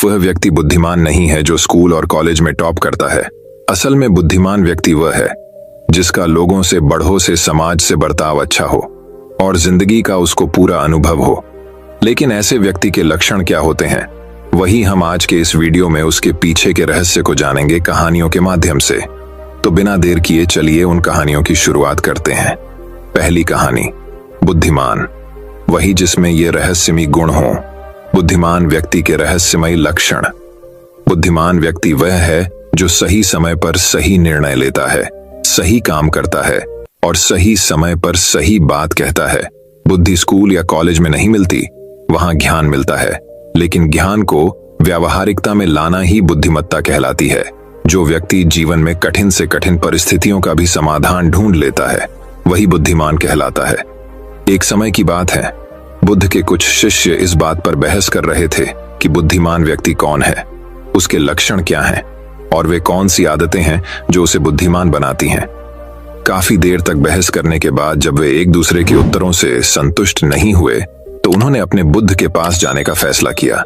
सिर्फ वह व्यक्ति बुद्धिमान नहीं है जो स्कूल और कॉलेज में टॉप करता है। असल में बुद्धिमान व्यक्ति वह है जिसका लोगों से, बड़ों से, समाज से बर्ताव अच्छा हो और जिंदगी का उसको पूरा अनुभव हो। लेकिन ऐसे व्यक्ति के लक्षण क्या होते हैं, वही हम आज के इस वीडियो में उसके पीछे के रहस्य को जानेंगे कहानियों के माध्यम से। तो बिना देर किए चलिए उन कहानियों की शुरुआत करते हैं। पहली कहानी, बुद्धिमान, वही जिसमें ये रहस्यमयी गुण हो। बुद्धिमान व्यक्ति के रहस्यमयी लक्षण। बुद्धिमान व्यक्ति वह है जो सही समय पर सही निर्णय लेता है, सही काम करता है और सही समय पर सही बात कहता है। बुद्धि स्कूल या कॉलेज में नहीं मिलती, वहां ज्ञान मिलता है, लेकिन ज्ञान को व्यावहारिकता में लाना ही बुद्धिमत्ता कहलाती है। जो व्यक्ति जीवन में कठिन से कठिन परिस्थितियों का भी समाधान ढूंढ लेता है, वही बुद्धिमान कहलाता है। एक समय की बात है, बुद्ध के कुछ शिष्य इस बात पर बहस कर रहे थे कि बुद्धिमान व्यक्ति कौन है, उसके लक्षण क्या हैं और वे कौन सी आदतें हैं जो उसे बुद्धिमान बनाती हैं। काफी देर तक बहस करने के बाद जब वे एक दूसरे के उत्तरों से संतुष्ट नहीं हुए तो उन्होंने अपने बुद्ध के पास जाने का फैसला किया।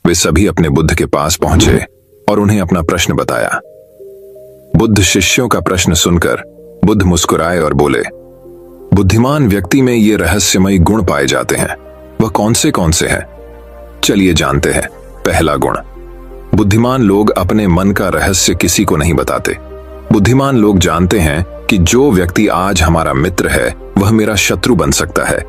वे सभी अपने बुद्ध के पास पहुंचे और उन्हें अपना प्रश्न बताया। बुद्ध शिष्यों का प्रश्न सुनकर बुद्ध मुस्कुराए और बोले, बुद्धिमान व्यक्ति में ये रहस्यमयी गुण पाए जाते हैं, वह कौन से हैं? चलिए जानते हैं। पहला गुण, बुद्धिमान लोग अपने मन का रहस्य किसी को नहीं बताते। बुद्धिमान लोग जानते हैं कि जो व्यक्ति आज हमारा मित्र है वह मेरा शत्रु बन सकता है,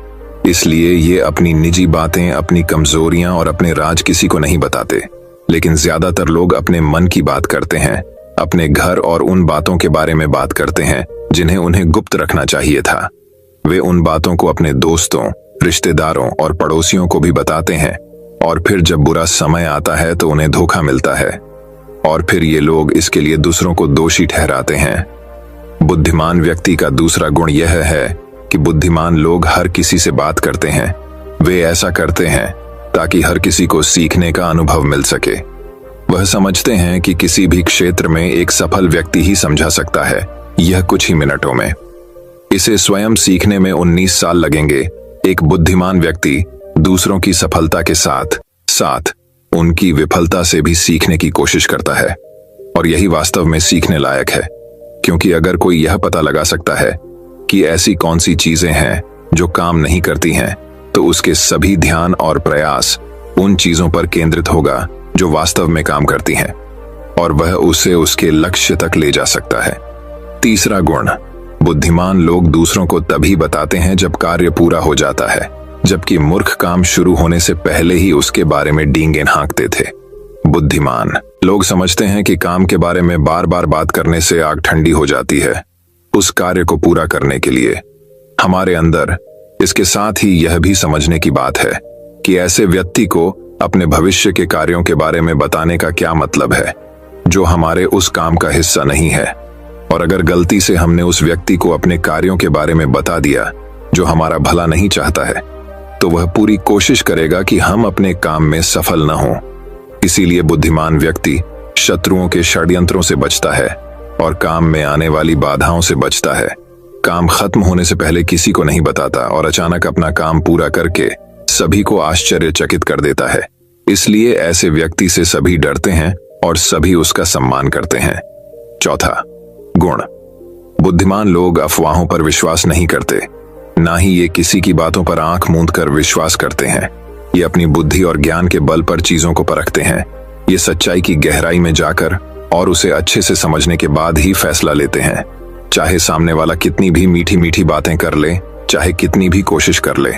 इसलिए ये अपनी निजी बातें, अपनी कमजोरियां और अपने राज किसी को नहीं बताते। लेकिन ज्यादातर लोग अपने मन की बात करते हैं, अपने घर और उन बातों के बारे में बात करते हैं जिन्हें उन्हें गुप्त रखना चाहिए था। वे उन बातों को अपने दोस्तों, रिश्तेदारों और पड़ोसियों को भी बताते हैं और फिर जब बुरा समय आता है तो उन्हें धोखा मिलता है और फिर ये लोग इसके लिए दूसरों को दोषी ठहराते हैं। बुद्धिमान व्यक्ति का दूसरा गुण यह है कि बुद्धिमान लोग हर किसी से बात करते हैं। वे ऐसा करते हैं ताकि हर किसी को सीखने का अनुभव मिल सके। वह समझते हैं कि किसी भी क्षेत्र में एक सफल व्यक्ति ही समझा सकता है यह कुछ ही मिनटों में। इसे स्वयं सीखने में 19 साल लगेंगे। एक बुद्धिमान व्यक्ति दूसरों की सफलता के साथ साथ उनकी विफलता से भी सीखने की कोशिश करता है और यही वास्तव में सीखने लायक है, क्योंकि अगर कोई यह पता लगा सकता है कि ऐसी कौन सी चीजें हैं जो काम नहीं करती हैं, तो उसके सभी ध्यान और प्रयास उन चीजों पर केंद्रित होगा जो वास्तव में काम करती हैं और वह उसे उसके लक्ष्य तक ले जा सकता है। तीसरा गुण, बुद्धिमान लोग दूसरों को तभी बताते हैं जब कार्य पूरा हो जाता है, जबकि मूर्ख काम शुरू होने से पहले ही उसके बारे में डींगे हाँकते थे। बुद्धिमान लोग समझते हैं कि काम के बारे में बार बार बात करने से आग ठंडी हो जाती है। उस कार्य को पूरा करने के लिए हमारे अंदर इसके साथ ही यह भी समझने की बात है कि ऐसे व्यक्ति को अपने भविष्य के कार्यों के बारे में बताने का क्या मतलब है जो हमारे उस काम का हिस्सा नहीं है। और अगर गलती से हमने उस व्यक्ति को अपने कार्यों के बारे में बता दिया जो हमारा भला नहीं चाहता है, तो वह पूरी कोशिश करेगा कि हम अपने काम में सफल न हों। इसीलिए बुद्धिमान व्यक्ति शत्रुओं के षड्यंत्रों से बचता है और काम में आने वाली बाधाओं से बचता है। काम खत्म होने से पहले किसी को नहीं बताता और अचानक अपना काम पूरा करके सभी को आश्चर्यचकित कर देता है। इसलिए ऐसे व्यक्ति से सभी डरते हैं और सभी उसका सम्मान करते हैं। चौथा गुण, बुद्धिमान लोग अफवाहों पर विश्वास नहीं करते, ना ही ये किसी की बातों पर आंख मूंद कर विश्वास करते हैं। ये अपनी बुद्धि और ज्ञान के बल पर चीजों को परखते हैं। ये सच्चाई की गहराई में जाकर और उसे अच्छे से समझने के बाद ही फैसला लेते हैं, चाहे सामने वाला कितनी भी मीठी मीठी बातें कर ले, चाहे कितनी भी कोशिश कर ले।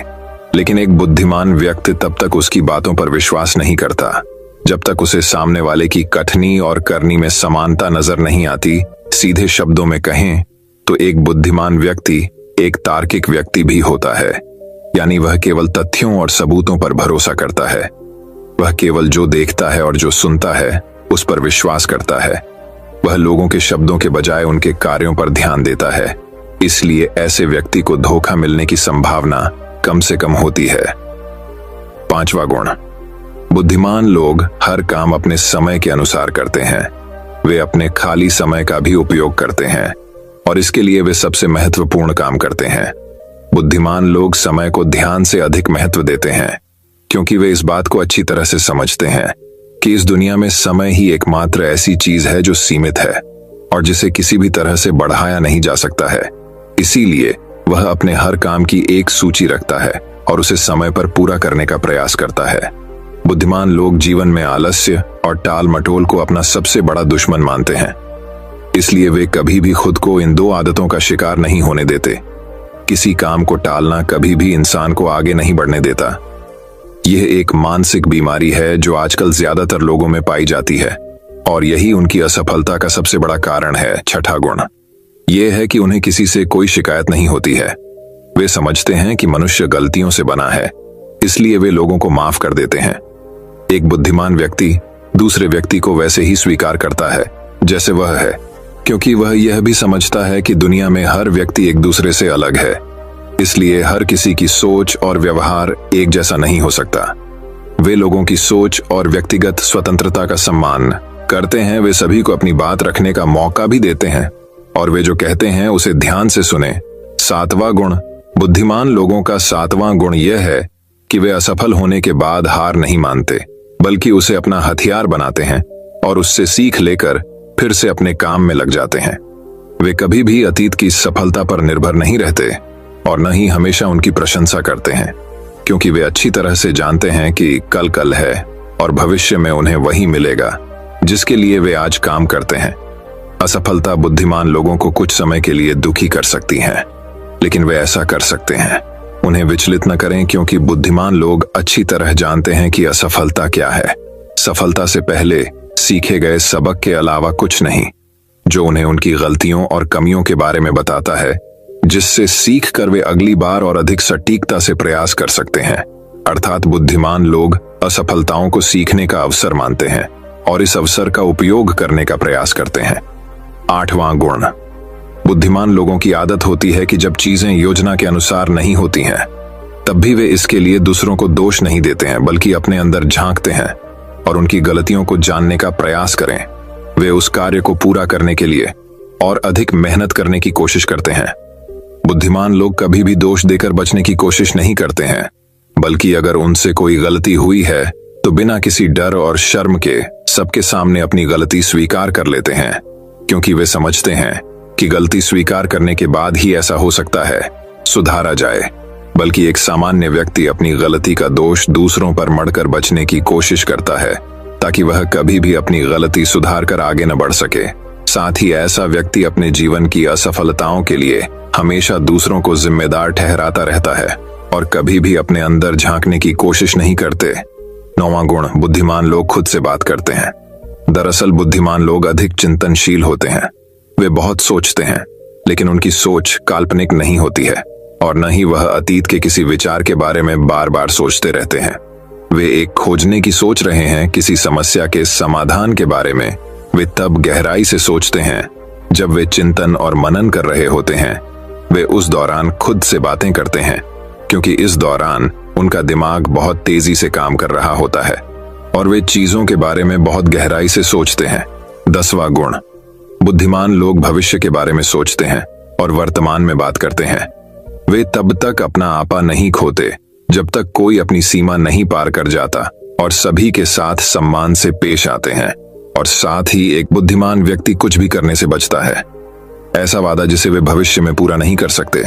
लेकिन एक बुद्धिमान व्यक्ति तब तक उसकी बातों पर विश्वास नहीं करता जब तक उसे सामने वाले की कथनी और करनी में समानता नजर नहीं आती। सीधे शब्दों में कहें तो एक बुद्धिमान व्यक्ति एक तार्किक व्यक्ति भी होता है, यानी वह केवल तथ्यों और सबूतों पर भरोसा करता है। वह केवल जो देखता है और जो सुनता है उस पर विश्वास करता है। वह लोगों के शब्दों के बजाय उनके कार्यों पर ध्यान देता है। इसलिए ऐसे व्यक्ति को धोखा मिलने की संभावना कम से कम होती है। पांचवा गुण, बुद्धिमान लोग हर काम अपने समय के अनुसार करते हैं। वे अपने खाली समय का भी उपयोग करते हैं और इसके लिए वे सबसे महत्वपूर्ण काम करते हैं। बुद्धिमान लोग समय को ध्यान से अधिक महत्व देते हैं क्योंकि वे इस बात को अच्छी तरह से समझते हैं कि इस दुनिया में समय ही एकमात्र ऐसी चीज है जो सीमित है और जिसे किसी भी तरह से बढ़ाया नहीं जा सकता है। इसीलिए वह अपने हर काम की एक सूची रखता है और उसे समय पर पूरा करने का प्रयास करता है। बुद्धिमान लोग जीवन में आलस्य और टाल मटोल को अपना सबसे बड़ा दुश्मन मानते हैं। इसलिए वे कभी भी खुद को इन दो आदतों का शिकार नहीं होने देते। किसी काम को टालना कभी भी इंसान को आगे नहीं बढ़ने देता। यह एक मानसिक बीमारी है जो आजकल ज्यादातर लोगों में पाई जाती है और यही उनकी असफलता का सबसे बड़ा कारण है। छठा गुण यह है कि उन्हें किसी से कोई शिकायत नहीं होती है। वे समझते हैं कि मनुष्य गलतियों से बना है, इसलिए वे लोगों को माफ कर देते हैं। एक बुद्धिमान व्यक्ति दूसरे व्यक्ति को वैसे ही स्वीकार करता है जैसे वह है, क्योंकि वह यह भी समझता है कि दुनिया में हर व्यक्ति एक दूसरे से अलग है। इसलिए हर किसी की सोच और व्यवहार एक जैसा नहीं हो सकता। वे लोगों की सोच और व्यक्तिगत स्वतंत्रता का सम्मान करते हैं। वे सभी को अपनी बात रखने का मौका भी देते हैं और वे जो कहते हैं उसे ध्यान से सुने। सातवां गुण बुद्धिमान लोगों का सातवां गुण यह है कि वे असफल होने के बाद हार नहीं मानते, बल्कि उसे अपना हथियार बनाते हैं और उससे सीख लेकर फिर से अपने काम में लग जाते हैं। वे कभी भी अतीत की सफलता पर निर्भर नहीं रहते और न ही हमेशा उनकी प्रशंसा करते हैं, क्योंकि वे अच्छी तरह से जानते हैं कि कल कल है और भविष्य में उन्हें वही मिलेगा जिसके लिए वे आज काम करते हैं। असफलता बुद्धिमान लोगों को कुछ समय के लिए दुखी कर सकती है, लेकिन वे ऐसा कर सकते हैं। उन्हें विचलित न करें, क्योंकि बुद्धिमान लोग अच्छी तरह जानते हैं कि असफलता क्या है। सफलता से पहले सीखे गए सबक के अलावा कुछ नहीं, जो उन्हें उनकी गलतियों और कमियों के बारे में बताता है, जिससे सीख कर वे अगली बार और अधिक सटीकता से प्रयास कर सकते हैं। अर्थात बुद्धिमान लोग असफलताओं को सीखने का अवसर मानते हैं और इस अवसर का उपयोग करने का प्रयास करते हैं। आठवां गुण बुद्धिमान लोगों की आदत होती है कि जब चीजें योजना के अनुसार नहीं होती हैं, तब भी वे इसके लिए दूसरों को दोष नहीं देते हैं, बल्कि अपने अंदर झांकते हैं और उनकी गलतियों को जानने का प्रयास करें। वे उस कार्य को पूरा करने के लिए और अधिक मेहनत करने की कोशिश करते हैं। बुद्धिमान लोग कभी भी दोष देकर बचने की कोशिश नहीं करते हैं, बल्कि अगर उनसे कोई गलती हुई है तो बिना किसी डर और शर्म के सबके सामने अपनी गलती स्वीकार कर लेते हैं, क्योंकि वे समझते हैं कि गलती स्वीकार करने के बाद ही ऐसा हो सकता है सुधारा जाए। बल्कि एक सामान्य व्यक्ति अपनी गलती का दोष दूसरों पर मढ़कर बचने की कोशिश करता है, ताकि वह कभी भी अपनी गलती सुधार कर आगे न बढ़ सके। साथ ही ऐसा व्यक्ति अपने जीवन की असफलताओं के लिए हमेशा दूसरों को जिम्मेदार ठहराता रहता है और कभी भी अपने अंदर झांकने की कोशिश नहीं करते। नौवां गुण बुद्धिमान लोग खुद से बात करते हैं। दरअसल बुद्धिमान लोग अधिक चिंतनशील होते हैं। वे बहुत सोचते हैं, लेकिन उनकी सोच काल्पनिक नहीं होती है और न ही वह अतीत के किसी विचार के बारे में बार बार सोचते रहते हैं। वे एक खोजने की सोच रहे हैं। किसी समस्या के समाधान के बारे में वे तब गहराई से सोचते हैं जब वे चिंतन और मनन कर रहे होते हैं। वे उस दौरान खुद से बातें करते हैं, क्योंकि इस दौरान उनका दिमाग बहुत तेजी से काम कर रहा होता है और वे चीजों के बारे में बहुत गहराई से सोचते हैं। 10वां गुण बुद्धिमान लोग भविष्य के बारे में सोचते हैं और वर्तमान में बात करते हैं। वे तब तक अपना आपा नहीं खोते जब तक कोई अपनी सीमा नहीं पार कर जाता और सभी के साथ सम्मान से पेश आते हैं। और साथ ही एक बुद्धिमान व्यक्ति कुछ भी करने से बचता है, ऐसा वादा जिसे वे भविष्य में पूरा नहीं कर सकते।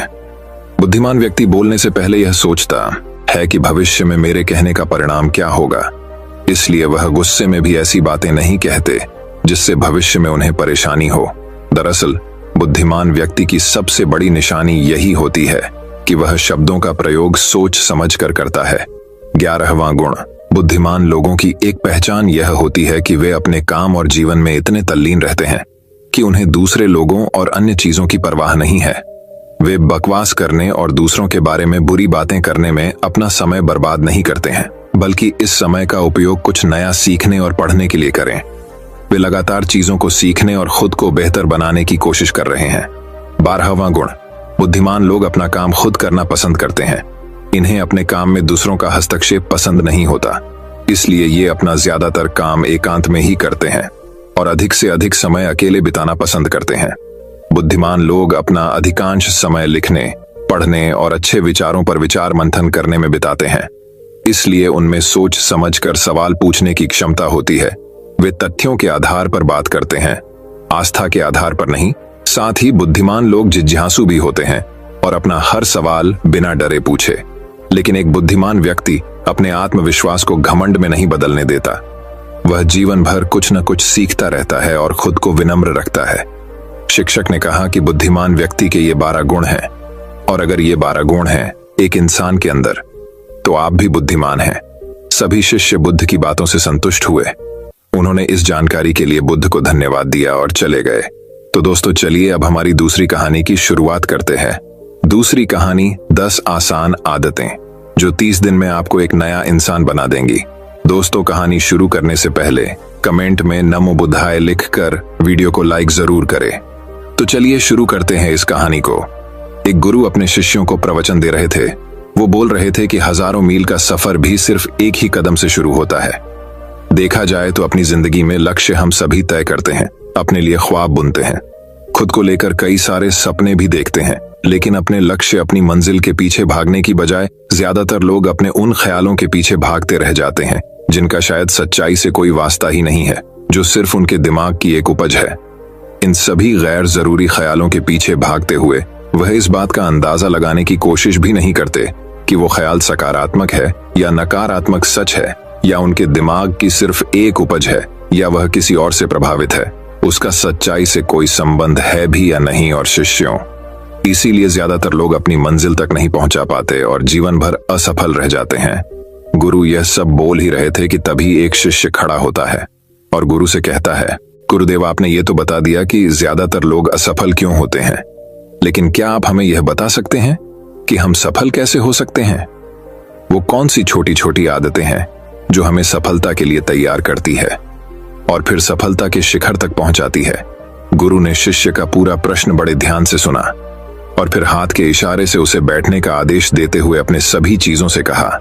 बुद्धिमान व्यक्ति बोलने से पहले यह सोचता है कि भविष्य में मेरे कहने का परिणाम क्या होगा, इसलिए वह गुस्से में भी ऐसी बातें नहीं कहते जिससे भविष्य में उन्हें परेशानी हो। दरअसल बुद्धिमान व्यक्ति की सबसे बड़ी निशानी यही होती है कि वह शब्दों का प्रयोग सोच समझ कर करता है। 11वां गुण बुद्धिमान लोगों की एक पहचान यह होती है कि वे अपने काम और जीवन में इतने तल्लीन रहते हैं कि उन्हें दूसरे लोगों और अन्य चीजों की परवाह नहीं है। वे बकवास करने और दूसरों के बारे में बुरी बातें करने में अपना समय बर्बाद नहीं करते हैं, बल्कि इस समय का उपयोग कुछ नया सीखने और पढ़ने के लिए करें। वे लगातार चीजों को सीखने और खुद को बेहतर बनाने की कोशिश कर रहे हैं। 12वां गुण बुद्धिमान लोग अपना काम खुद करना पसंद करते हैं। इन्हें अपने काम में दूसरों का हस्तक्षेप पसंद नहीं होता, इसलिए ये अपना ज्यादातर काम एकांत में ही करते हैं और अधिक से अधिक समय अकेले बिताना पसंद करते हैं। बुद्धिमान लोग अपना अधिकांश समय लिखने, पढ़ने और अच्छे विचारों पर विचार मंथन करने में बिताते हैं। इसलिए उनमें सोच समझकर सवाल पूछने की क्षमता होती है। वे तथ्यों के आधार पर बात करते हैं, आस्था के आधार पर नहीं। साथ ही बुद्धिमान लोग जिज्ञासु भी होते हैं और अपना हर सवाल बिना डरे पूछे। लेकिन एक बुद्धिमान व्यक्ति अपने आत्मविश्वास को घमंड में नहीं बदलने देता। वह जीवन भर कुछ न कुछ सीखता रहता है और खुद को विनम्र रखता है। शिक्षक ने कहा कि बुद्धिमान व्यक्ति के ये 12 गुण हैं, और अगर ये 12 गुण हैं एक इंसान के अंदर, तो आप भी बुद्धिमान हैं। सभी शिष्य बुद्ध की बातों से संतुष्ट हुए। उन्होंने इस जानकारी के लिए बुद्ध को धन्यवाद दिया और चले गए। तो दोस्तों, चलिए अब हमारी दूसरी कहानी की शुरुआत करते हैं। दूसरी कहानी 10 आसान आदतें जो 30 दिन में आपको एक नया इंसान बना देंगी। दोस्तों, कहानी शुरू करने से पहले कमेंट में नमो बुद्धाय लिखकर वीडियो को लाइक जरूर करें। तो चलिए शुरू करते हैं इस कहानी को। एक गुरु अपने शिष्यों को प्रवचन दे रहे थे। वो बोल रहे थे कि हजारों मील का सफर भी सिर्फ एक ही कदम से शुरू होता है। देखा जाए तो अपनी जिंदगी में लक्ष्य हम सभी तय करते हैं, अपने लिए ख्वाब बुनते हैं, खुद को लेकर कई सारे सपने भी देखते हैं। लेकिन अपने लक्ष्य, अपनी मंजिल के पीछे भागने की बजाय ज्यादातर लोग अपने उन ख्यालों के पीछे भागते रह जाते हैं जिनका शायद सच्चाई से कोई वास्ता ही नहीं है, जो सिर्फ उनके दिमाग की एक उपज है। इन सभी गैर जरूरी ख्यालों के पीछे भागते हुए वह इस बात का अंदाजा लगाने की कोशिश भी नहीं करते कि वो ख्याल सकारात्मक है या नकारात्मक सच है, या उनके दिमाग की सिर्फ एक उपज है, या वह किसी और से प्रभावित है। उसका सच्चाई से कोई संबंध है भी या नहीं। और शिष्यों, इसीलिए ज्यादातर लोग अपनी मंजिल तक नहीं पहुंचा पाते और जीवन भर असफल रह जाते हैं। गुरु यह सब बोल ही रहे थे कि तभी एक शिष्य खड़ा होता है और गुरु से कहता है, गुरुदेव, आपने ये तो बता दिया कि ज्यादातर लोग असफल क्यों होते हैं, लेकिन क्या आप हमें यह बता सकते हैं कि हम सफल कैसे हो सकते हैं? वो कौन सी छोटी छोटी आदतें हैं जो हमें सफलता के लिए तैयार करती है और फिर सफलता के शिखर तक पहुंचाती है? गुरु ने शिष्य का पूरा प्रश्न बड़े ध्यान से सुना और फिर हाथ के इशारे से उसे बैठने का आदेश देते हुए अपने सभी चीजों से कहा,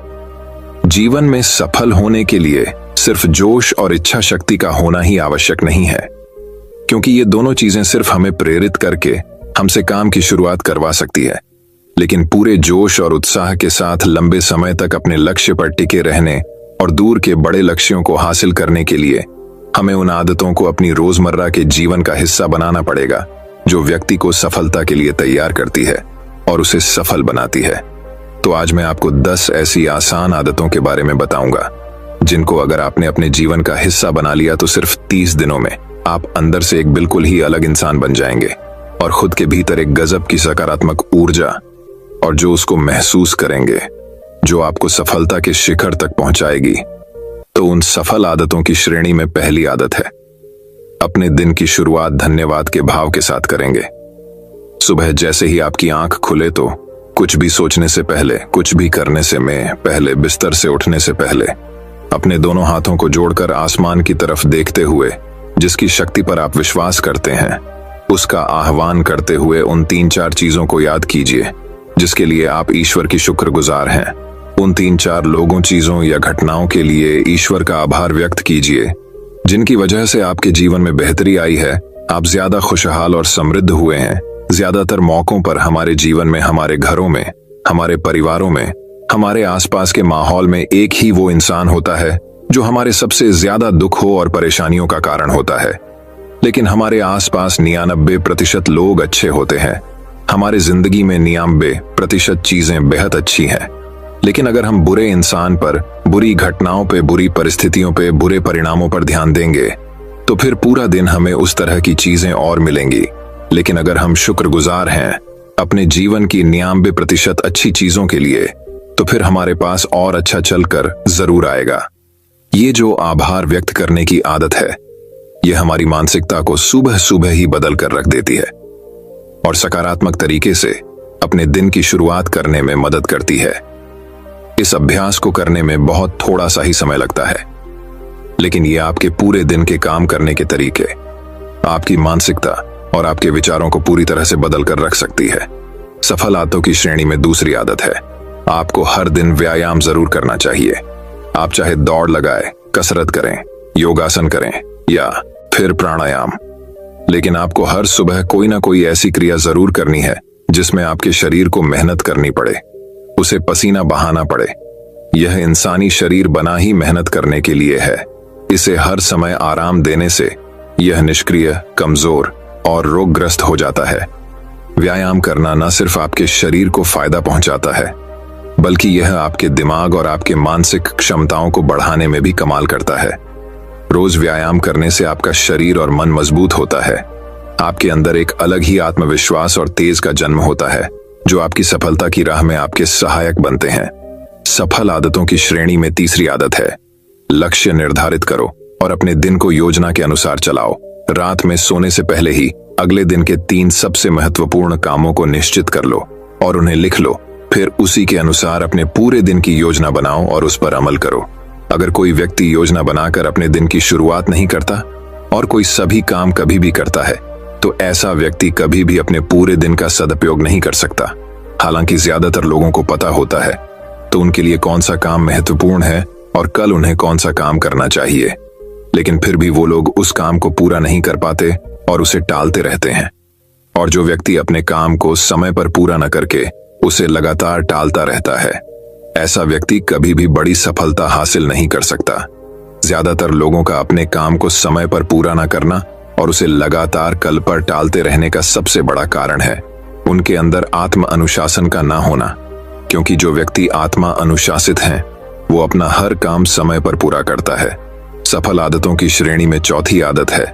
जीवन में सफल होने के लिए सिर्फ जोश और इच्छा शक्ति का होना ही आवश्यक नहीं है, क्योंकि ये दोनों चीजें सिर्फ हमें प्रेरित करके हमसे काम की शुरुआत करवा सकती है। लेकिन पूरे जोश और उत्साह के साथ लंबे समय तक अपने लक्ष्य पर टिके रहने और दूर के बड़े लक्ष्यों को हासिल करने के लिए हमें उन आदतों को अपनी रोजमर्रा के जीवन का हिस्सा बनाना पड़ेगा जो व्यक्ति को सफलता के लिए तैयार करती है और उसे सफल बनाती है। तो आज मैं आपको 10 ऐसी आसान आदतों के बारे में बताऊंगा जिनको अगर आपने अपने जीवन का हिस्सा बना लिया तो सिर्फ 30 दिनों में आप अंदर से एक बिल्कुल ही अलग इंसान बन जाएंगे और खुद के भीतर एक गजब की सकारात्मक ऊर्जा और जो उसको महसूस करेंगे, जो आपको सफलता के शिखर तक पहुंचाएगी। तो उन सफल आदतों की श्रेणी में पहली आदत है, अपने दिन की शुरुआत धन्यवाद के भाव के साथ करेंगे। सुबह जैसे ही आपकी आंख खुले तो कुछ भी सोचने से पहले, कुछ भी करने से पहले, बिस्तर से उठने से पहले अपने दोनों हाथों को जोड़कर आसमान की तरफ देखते हुए जिसकी शक्ति पर आप विश्वास करते हैं उसका आह्वान करते हुए उन 3-4 चीजों को याद कीजिए जिसके लिए आप ईश्वर की शुक्रगुजार हैं। उन 3-4 लोगों, चीजों या घटनाओं के लिए ईश्वर का आभार व्यक्त कीजिए जिनकी वजह से आपके जीवन में बेहतरी आई है, आप ज्यादा खुशहाल और समृद्ध हुए हैं। ज्यादातर मौकों पर हमारे जीवन में, हमारे घरों में, हमारे परिवारों में, हमारे आसपास के माहौल में एक ही वो इंसान होता है जो हमारे सबसे ज्यादा दुखों और परेशानियों का कारण होता है। लेकिन हमारे आसपास 99% लोग अच्छे होते हैं। हमारे जिंदगी में 99% चीजें बेहद अच्छी हैं। लेकिन अगर हम बुरे इंसान पर, बुरी घटनाओं पे, बुरी परिस्थितियों पे, बुरे परिणामों पर ध्यान देंगे तो फिर पूरा दिन हमें उस तरह की चीजें और मिलेंगी। लेकिन अगर हम शुक्रगुजार हैं अपने जीवन की 99% अच्छी चीजों के लिए, तो फिर हमारे पास और अच्छा चलकर जरूर आएगा। ये जो आभार व्यक्त करने की आदत है, ये हमारी मानसिकता को सुबह सुबह ही बदल कर रख देती है और सकारात्मक तरीके से अपने दिन की शुरुआत करने में मदद करती है। इस अभ्यास को करने में बहुत थोड़ा सा ही समय लगता है, लेकिन ये आपके पूरे दिन के काम करने के तरीके, आपकी मानसिकता और आपके विचारों को पूरी तरह से बदल कर रख सकती है। सफल आदतों की श्रेणी में दूसरी आदत है, आपको हर दिन व्यायाम जरूर करना चाहिए। आप चाहे दौड़ लगाए, कसरत करें, योगासन करें या फिर प्राणायाम, लेकिन आपको हर सुबह कोई ना कोई ऐसी क्रिया जरूर करनी है जिसमें आपके शरीर को मेहनत करनी पड़े, उसे पसीना बहाना पड़े। यह इंसानी शरीर बना ही मेहनत करने के लिए है। इसे हर समय आराम देने से यह निष्क्रिय, कमजोर और रोगग्रस्त हो जाता है। व्यायाम करना न सिर्फ आपके शरीर को फायदा पहुंचाता है, बल्कि यह आपके दिमाग और आपके मानसिक क्षमताओं को बढ़ाने में भी कमाल करता है। रोज व्यायाम करने से आपका शरीर और मन मजबूत होता है। आपके अंदर एक अलग ही आत्मविश्वास और तेज का जन्म होता है, जो आपकी सफलता की राह में आपके सहायक बनते हैं। सफल आदतों की श्रेणी में तीसरी आदत है, लक्ष्य निर्धारित करो और अपने दिन को योजना के अनुसार चलाओ। रात में सोने से पहले ही अगले दिन के 3 सबसे महत्वपूर्ण कामों को निश्चित कर लो और उन्हें लिख लो। फिर उसी के अनुसार अपने पूरे दिन की योजना बनाओ और उस पर अमल करो। अगर कोई व्यक्ति योजना बनाकर अपने दिन की शुरुआत नहीं करता और कोई सभी काम कभी भी करता है, तो ऐसा व्यक्ति कभी भी अपने पूरे दिन का सदुपयोग नहीं कर सकता। हालांकि ज्यादातर लोगों को पता होता है तो उनके लिए कौन सा काम महत्वपूर्ण है और कल उन्हें कौन सा काम करना चाहिए, लेकिन फिर भी वो लोग उस काम को पूरा नहीं कर पाते और उसे टालते रहते हैं। और जो व्यक्ति अपने काम को समय पर पूरा न करके उसे लगातार टालता रहता है, ऐसा व्यक्ति कभी भी बड़ी सफलता हासिल नहीं कर सकता। ज्यादातर लोगों का अपने काम को समय पर पूरा न करना और उसे लगातार कल पर टालते रहने का सबसे बड़ा कारण है उनके अंदर आत्म अनुशासन का ना होना। क्योंकि जो व्यक्ति आत्मा अनुशासित हैं, वो अपना हर काम समय पर पूरा करता है। सफल आदतों की श्रेणी में चौथी आदत है,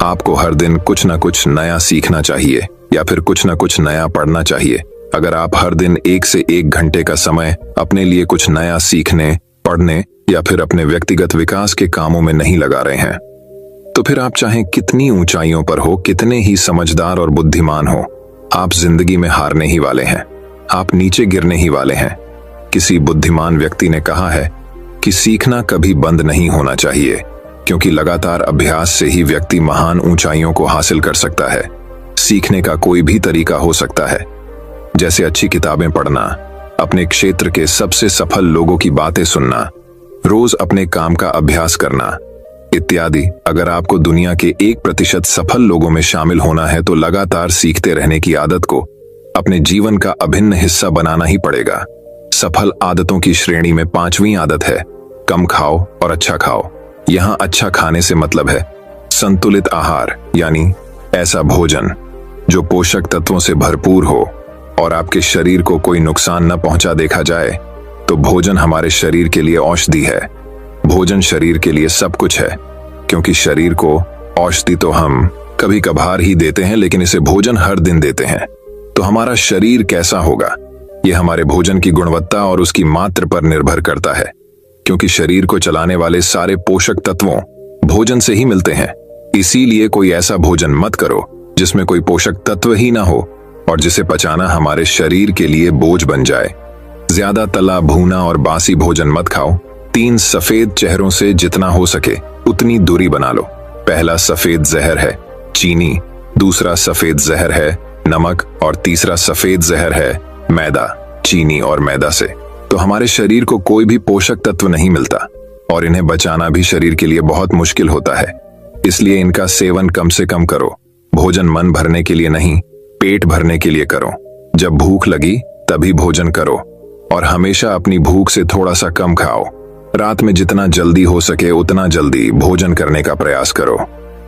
आपको हर दिन कुछ न कुछ नया सीखना चाहिए या फिर कुछ न कुछ नया पढ़ना चाहिए। अगर आप हर दिन 1 से 1 घंटे का समय अपने लिए कुछ नया सीखने, पढ़ने या फिर अपने व्यक्तिगत विकास के कामों में नहीं लगा रहे हैं, तो फिर आप चाहे कितनी ऊंचाइयों पर हो, कितने ही समझदार और बुद्धिमान हो, आप जिंदगी में हारने ही वाले हैं। आप नीचे गिरने ही वाले हैं। किसी बुद्धिमान व्यक्ति ने कहा है कि सीखना कभी बंद नहीं होना चाहिए, क्योंकि लगातार अभ्यास से ही व्यक्ति महान ऊंचाइयों को हासिल कर सकता है। सीखने का कोई भी तरीका हो सकता है, जैसे अच्छी किताबें पढ़ना, अपने क्षेत्र के सबसे सफल लोगों की बातें सुनना, रोज अपने काम का अभ्यास करना इत्यादि। अगर आपको दुनिया के 1% सफल लोगों में शामिल होना है तो लगातार सीखते रहने की आदत को अपने जीवन का अभिन्न हिस्सा बनाना ही पड़ेगा। सफल आदतों की श्रेणी में 5वीं आदत है, कम खाओ और अच्छा खाओ। यहाँ अच्छा खाने से मतलब है संतुलित आहार, यानी ऐसा भोजन जो पोषक तत्वों से भरपूर हो और आपके शरीर को कोई नुकसान न पहुंचा। देखा जाए तो भोजन हमारे शरीर के लिए औषधि है। भोजन शरीर के लिए सब कुछ है, क्योंकि शरीर को औषधि तो हम कभी कभार ही देते हैं, लेकिन इसे भोजन हर दिन देते हैं। तो हमारा शरीर कैसा होगा, यह हमारे भोजन की गुणवत्ता और उसकी मात्रा पर निर्भर करता है, क्योंकि शरीर को चलाने वाले सारे पोषक तत्वों भोजन से ही मिलते हैं। इसीलिए कोई ऐसा भोजन मत करो जिसमें कोई पोषक तत्व ही ना हो और जिसे पचाना हमारे शरीर के लिए बोझ बन जाए। ज्यादा तला भूना और बासी भोजन मत खाओ। 3 सफेद चेहरों से जितना हो सके उतनी दूरी बना लो। पहला सफेद जहर है चीनी, दूसरा सफेद जहर है नमक और तीसरा सफेद जहर है मैदा। चीनी और मैदा से तो हमारे शरीर को कोई भी पोषक तत्व नहीं मिलता और इन्हें बचाना भी शरीर के लिए बहुत मुश्किल होता है। इसलिए इनका सेवन कम से कम करो। भोजन मन भरने के लिए नहीं, पेट भरने के लिए करो। जब भूख लगी तभी भोजन करो और हमेशा अपनी भूख से थोड़ा सा कम खाओ। रात में जितना जल्दी हो सके उतना जल्दी भोजन करने का प्रयास करो।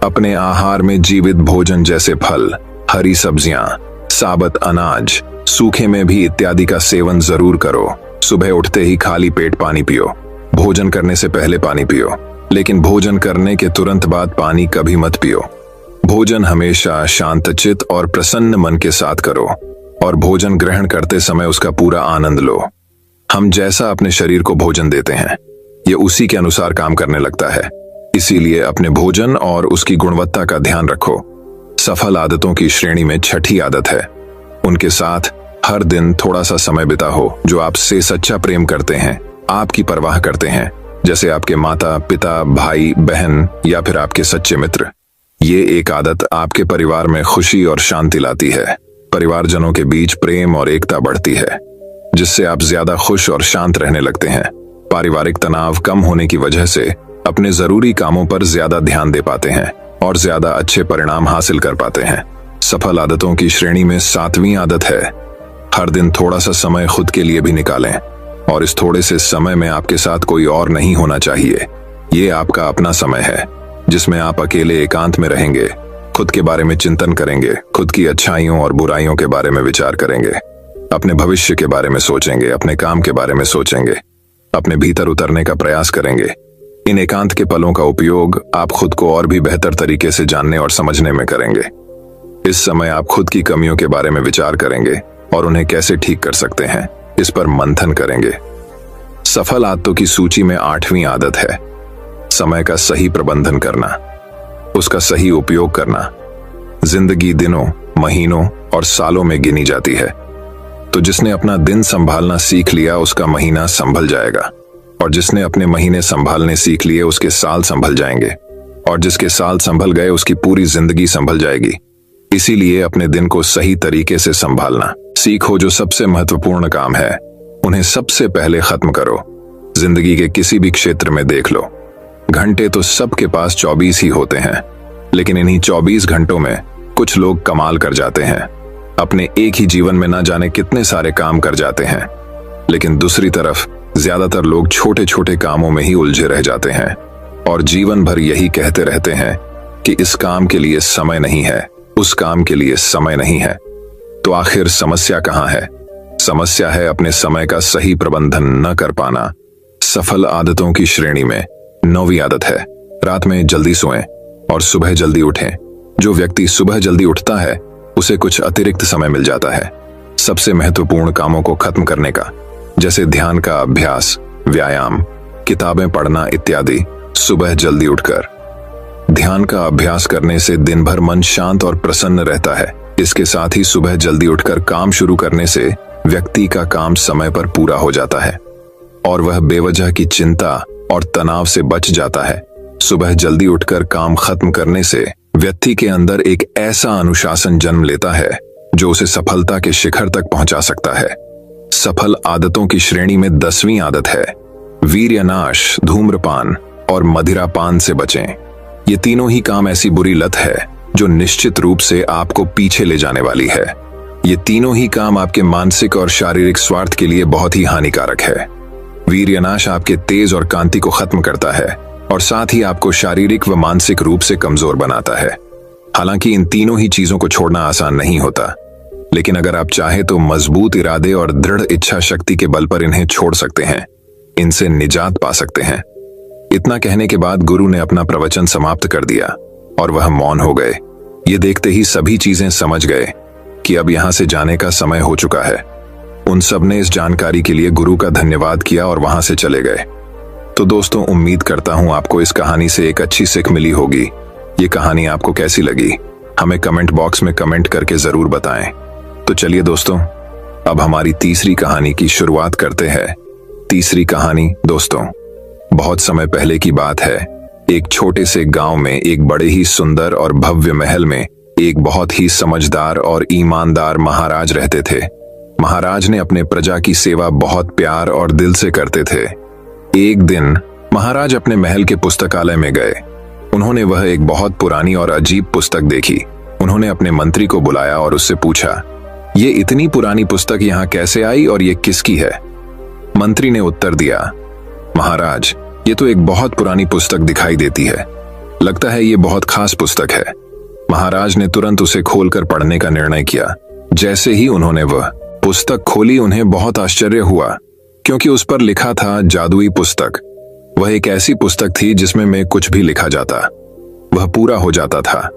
अपने आहार में जीवित भोजन जैसे फल, हरी सब्जियां, साबुत अनाज, सूखे में भी इत्यादि का सेवन जरूर करो। सुबह उठते ही खाली पेट पानी पियो। भोजन करने से पहले पानी पियो, लेकिन भोजन करने के तुरंत बाद पानी कभी मत पियो। भोजन हमेशा शांतचित्त और प्रसन्न मन के साथ करो और भोजन ग्रहण करते समय उसका पूरा आनंद लो। हम जैसा अपने शरीर को भोजन देते हैं, ये उसी के अनुसार काम करने लगता है। इसीलिए अपने भोजन और उसकी गुणवत्ता का ध्यान रखो। सफल आदतों की श्रेणी में 6ठी आदत है, उनके साथ हर दिन थोड़ा सा समय बिताओ। जो आपसे सच्चा प्रेम करते हैं, आपकी परवाह करते हैं, जैसे आपके माता पिता, भाई बहन या फिर आपके सच्चे मित्र। ये एक आदत आपके परिवार में खुशी और शांति लाती है। परिवारजनों के बीच प्रेम और एकता बढ़ती है, जिससे आप ज्यादा खुश और शांत रहने लगते हैं। पारिवारिक तनाव कम होने की वजह से अपने जरूरी कामों पर ज्यादा ध्यान दे पाते हैं और ज्यादा अच्छे परिणाम हासिल कर पाते हैं। सफल आदतों की श्रेणी में 7वीं आदत है, हर दिन थोड़ा सा समय खुद के लिए भी निकालें। और इस थोड़े से समय में आपके साथ कोई और नहीं होना चाहिए। ये आपका अपना समय है जिसमें आप अकेले एकांत में रहेंगे, खुद के बारे में चिंतन करेंगे, खुद की अच्छाइयों और बुराइयों के बारे में विचार करेंगे, अपने भविष्य के बारे में सोचेंगे, अपने काम के बारे में सोचेंगे, अपने भीतर उतरने का प्रयास करेंगे। इन एकांत के पलों का उपयोग आप खुद को और भी बेहतर तरीके से जानने और समझने में करेंगे। इस समय आप खुद की कमियों के बारे में विचार करेंगे और उन्हें कैसे ठीक कर सकते हैं, इस पर मंथन करेंगे। सफल आदतों की सूची में 8वीं आदत है समय का सही प्रबंधन करना, उसका सही उपयोग करना। जिंदगी दिनों, महीनों और सालों में गिनी जाती है, तो जिसने अपना दिन संभालना सीख लिया उसका महीना संभल जाएगा, और जिसने अपने महीने संभालने सीख लिए उसके साल संभल जाएंगे, और जिसके साल संभल गए उसकी पूरी जिंदगी संभल जाएगी। इसीलिए अपने दिन को सही तरीके से संभालना सीखो। जो सबसे महत्वपूर्ण काम है उन्हें सबसे पहले खत्म करो। जिंदगी के किसी भी क्षेत्र में देख लो, घंटे तो सबके पास 24 ही होते हैं, लेकिन इन्हीं 24 घंटों में कुछ लोग कमाल कर जाते हैं। अपने एक ही जीवन में ना जाने कितने सारे काम कर जाते हैं, लेकिन दूसरी तरफ ज्यादातर लोग छोटे छोटे कामों में ही उलझे रह जाते हैं और जीवन भर यही कहते रहते हैं कि इस काम के लिए समय नहीं है, उस काम के लिए समय नहीं है। तो आखिर समस्या कहाँ है? समस्या है अपने समय का सही प्रबंधन न कर पाना। सफल आदतों की श्रेणी में 9वीं आदत है रात में जल्दी सोएं और सुबह जल्दी उठें। जो व्यक्ति सुबह जल्दी उठता है उसे कुछ अतिरिक्त समय मिल जाता है सबसे महत्वपूर्ण कामों को खत्म करने का, जैसे ध्यान का अभ्यास, व्यायाम, किताबें पढ़ना इत्यादि। सुबह जल्दी उठकर ध्यान का अभ्यास करने से दिन भर मन शांत और प्रसन्न रहता है। इसके साथ ही सुबह जल्दी उठकर काम शुरू करने से व्यक्ति का काम समय पर पूरा हो जाता है और वह बेवजह की चिंता और तनाव से बच जाता है। सुबह जल्दी उठकर काम खत्म करने से व्यक्ति के अंदर एक ऐसा अनुशासन जन्म लेता है जो उसे सफलता के शिखर तक पहुंचा सकता है। सफल आदतों की श्रेणी में 10वीं आदत है वीर्यनाश, धूम्रपान और मदिरापान से बचें। ये तीनों ही काम ऐसी बुरी लत है जो निश्चित रूप से आपको पीछे ले जाने वाली है। ये तीनों ही काम आपके मानसिक और शारीरिक स्वार्थ के लिए बहुत ही हानिकारक है। वीर्यनाश आपके तेज और कांति को खत्म करता है और साथ ही आपको शारीरिक व मानसिक रूप से कमजोर बनाता है। हालांकि इन तीनों ही चीजों को छोड़ना आसान नहीं होता, लेकिन अगर आप चाहे तो मजबूत इरादे और दृढ़ इच्छा शक्ति के बल पर इन्हें छोड़ सकते हैं, इनसे निजात पा सकते हैं। इतना कहने के बाद गुरु ने अपना प्रवचन समाप्त कर दिया और वह मौन हो गए। ये देखते ही सभी चीजें समझ गए कि अब यहां से जाने का समय हो चुका है। उन सब ने इस जानकारी के लिए गुरु का धन्यवाद किया और वहां से चले गए। तो दोस्तों, उम्मीद करता हूं आपको इस कहानी से एक अच्छी सीख मिली होगी। ये कहानी आपको कैसी लगी हमें कमेंट बॉक्स में कमेंट करके जरूर बताएं। तो चलिए दोस्तों, अब हमारी तीसरी कहानी की शुरुआत करते हैं। तीसरी कहानी दोस्तों, बहुत समय पहले की बात है। एक छोटे से गांव में एक बड़े ही सुंदर और भव्य महल में एक बहुत ही समझदार और ईमानदार महाराज रहते थे। महाराज ने अपने प्रजा की सेवा बहुत प्यार और दिल से करते थे। एक दिन महाराज अपने महल के पुस्तकालय में गए। उन्होंने वह एक बहुत पुरानी और अजीब पुस्तक देखी। उन्होंने अपने मंत्री को बुलाया और उससे पूछा, ये इतनी पुरानी पुस्तक यहाँ कैसे आई और ये किसकी है? मंत्री ने उत्तर दिया, महाराज, ये तो एक बहुत पुरानी पुस्तक दिखाई देती है। लगता है ये बहुत खास पुस्तक है। महाराज ने तुरंत उसे खोलकर पढ़ने का निर्णय किया। जैसे ही उन्होंने वह पुस्तक खोली उन्हें बहुत आश्चर्य हुआ, क्योंकि उस पर लिखा था जादुई पुस्तक। वह एक ऐसी पुस्तक थी जिसमें मैं कुछ भी लिखा जाता वह पूरा हो जाता था।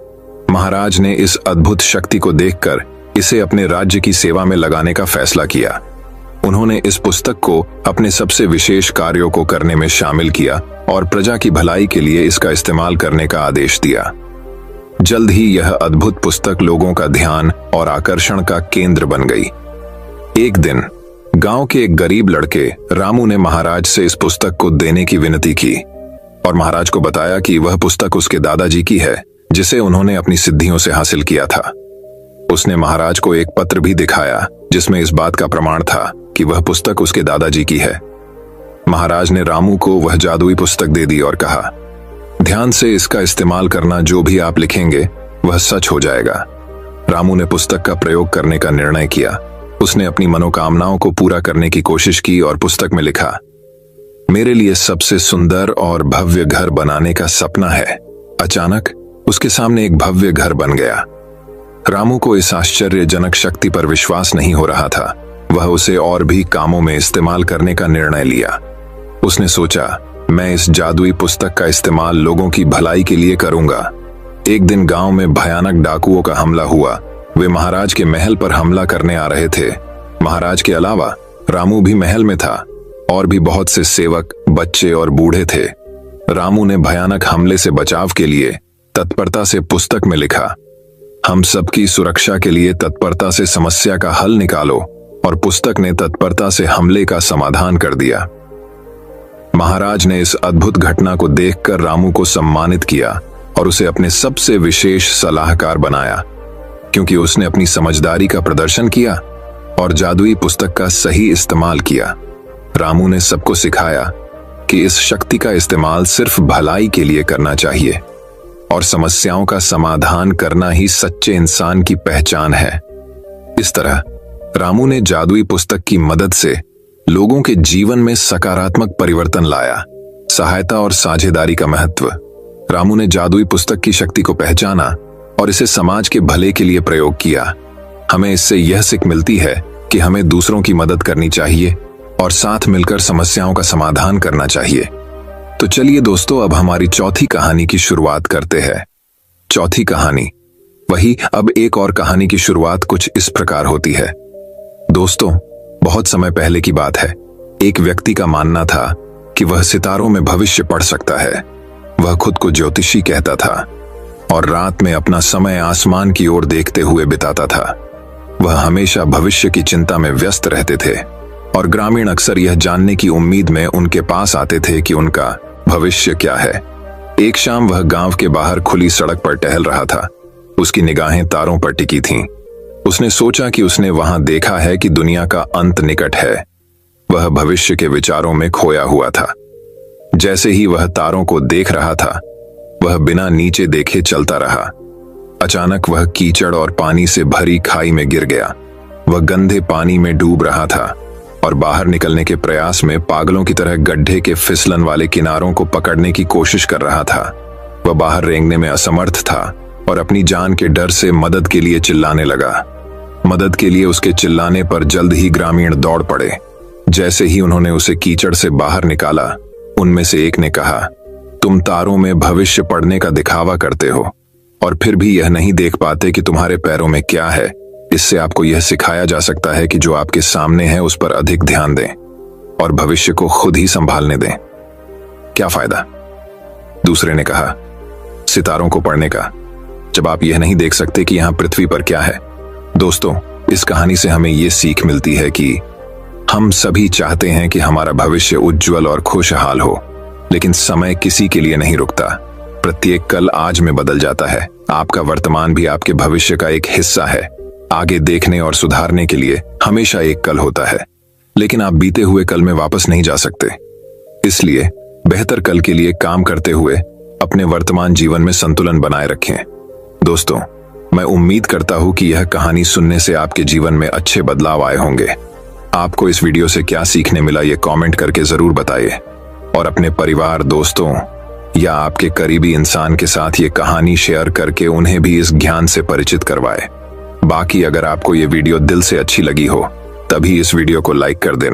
महाराज ने इस अद्भुत शक्ति को देखकर इसे अपने राज्य की सेवा में लगाने का फैसला किया। उन्होंने इस पुस्तक को अपने सबसे विशेष कार्यों को करने में शामिल किया और प्रजा की भलाई के लिए इसका इस्तेमाल करने का आदेश दिया। जल्द ही यह अद्भुत पुस्तक लोगों का ध्यान और आकर्षण का केंद्र बन गई। एक दिन गांव के एक गरीब लड़के रामू ने महाराज से इस पुस्तक को देने की विनती की और महाराज को बताया कि वह पुस्तक उसके दादाजी की है, जिसे उन्होंने अपनी सिद्धियों से हासिल किया था। उसने महाराज को एक पत्र भी दिखाया जिसमें इस बात का प्रमाण था कि वह पुस्तक उसके दादाजी की है। महाराज ने रामू को वह जादुई पुस्तक दे दी और कहा, ध्यान से इसका इस्तेमाल करना, जो भी आप लिखेंगे वह सच हो जाएगा। रामू ने पुस्तक का प्रयोग करने का निर्णय किया उसने अपनी मनोकामनाओं को पूरा करने की कोशिश की और पुस्तक में लिखा, मेरे लिए सबसे सुंदर और भव्य घर बनाने का सपना है। अचानक उसके सामने एक भव्य घर बन गया। रामू को इस आश्चर्यजनक शक्ति पर विश्वास नहीं हो रहा था। वह उसे और भी कामों में इस्तेमाल करने का निर्णय लिया। उसने सोचा, मैं इस जादुई पुस्तक का इस्तेमाल लोगों की भलाई के लिए करूंगा। एक दिन गांव में भयानक डाकुओं का हमला हुआ। वे महाराज के महल पर हमला करने आ रहे थे। महाराज के अलावा रामू भी महल में था और भी बहुत से सेवक, बच्चे और बूढ़े थे। रामू ने भयानक हमले से बचाव के लिए तत्परता से पुस्तक में लिखा, हम सबकी सुरक्षा के लिए तत्परता से समस्या का हल निकालो, और पुस्तक ने तत्परता से हमले का समाधान कर दिया। महाराज ने इस अद्भुत घटना को देखकर रामू को सम्मानित किया और उसे अपने सबसे विशेष सलाहकार बनाया, क्योंकि उसने अपनी समझदारी का प्रदर्शन किया और जादुई पुस्तक का सही इस्तेमाल किया। रामू ने सबको सिखाया कि इस शक्ति का इस्तेमाल सिर्फ भलाई के लिए करना चाहिए और समस्याओं का समाधान करना ही सच्चे इंसान की पहचान है। इस तरह रामू ने जादुई पुस्तक की मदद से लोगों के जीवन में सकारात्मक परिवर्तन लाया। सहायता और साझेदारी का महत्व। रामू ने जादुई पुस्तक की शक्ति को पहचाना और इसे समाज के भले के लिए प्रयोग किया। हमें इससे यह सीख मिलती है कि हमें दूसरों की मदद करनी चाहिए और साथ मिलकर समस्याओं का समाधान करना चाहिए। तो चलिए दोस्तों, अब हमारी चौथी कहानी की शुरुआत करते हैं। चौथी कहानी वही। अब एक और कहानी की शुरुआत कुछ इस प्रकार होती है। दोस्तों, बहुत समय पहले की बात है। एक व्यक्ति का मानना था कि वह सितारों में भविष्य पढ़ सकता है। वह खुद को ज्योतिषी कहता था और रात में अपना समय आसमान की ओर देखते हुए बिताता था। वह हमेशा भविष्य की चिंता में व्यस्त रहते थे और ग्रामीण अक्सर यह जानने की उम्मीद में उनके पास आते थे कि उनका भविष्य क्या है। एक शाम वह गांव के बाहर खुली सड़क पर टहल रहा था। उसकी निगाहें तारों पर टिकी थीं। उसने सोचा कि उसने वहां देखा है कि दुनिया का अंत निकट है। वह भविष्य के विचारों में खोया हुआ था। जैसे ही वह तारों को देख रहा था, वह बिना नीचे देखे चलता रहा। अचानक वह कीचड़ और पानी से भरी खाई में गिर गया। वह गंदे पानी में डूब रहा था और बाहर निकलने के प्रयास में पागलों की तरह गड्ढे के फिसलन वाले किनारों को पकड़ने की कोशिश कर रहा था। वह बाहर रेंगने में असमर्थ था और अपनी जान के डर से मदद के लिए चिल्लाने लगा। मदद के लिए उसके चिल्लाने पर जल्द ही ग्रामीण दौड़ पड़े। जैसे ही उन्होंने उसे कीचड़ से बाहर निकाला, उनमें से एक ने कहा, तुम तारों में भविष्य पढ़ने का दिखावा करते हो और फिर भी यह नहीं देख पाते कि तुम्हारे पैरों में क्या है। इससे आपको यह सिखाया जा सकता है कि जो आपके सामने है उस पर अधिक ध्यान दें और भविष्य को खुद ही संभालने दें। क्या फायदा? दूसरे ने कहा, सितारों को पढ़ने का, जब आप यह नहीं देख सकते कि यहां पृथ्वी पर क्या है। दोस्तों, इस कहानी से हमें यह सीख मिलती है कि हम सभी चाहते हैं कि हमारा भविष्य उज्जवल और खुशहाल हो, लेकिन समय किसी के लिए नहीं रुकता। प्रत्येक कल आज में बदल जाता है। आपका वर्तमान भी आपके भविष्य का एक हिस्सा है। आगे देखने और सुधारने के लिए हमेशा एक कल होता है, लेकिन आप बीते हुए कल में वापस नहीं जा सकते। इसलिए बेहतर कल के लिए काम करते हुए अपने वर्तमान जीवन में संतुलन बनाए रखें। दोस्तों, मैं उम्मीद करता हूं कि यह कहानी सुनने से आपके जीवन में अच्छे बदलाव आए होंगे। आपको इस वीडियो से क्या सीखने मिला, ये कमेंट करके जरूर बताइए और अपने परिवार, दोस्तों या आपके करीबी इंसान के साथ ये कहानी शेयर करके उन्हें भी इस ज्ञान से परिचित करवाएं। बाकी अगर आपको ये वीडियो दिल से अच्छी लगी हो, तभी इस वीडियो को लाइक कर देना।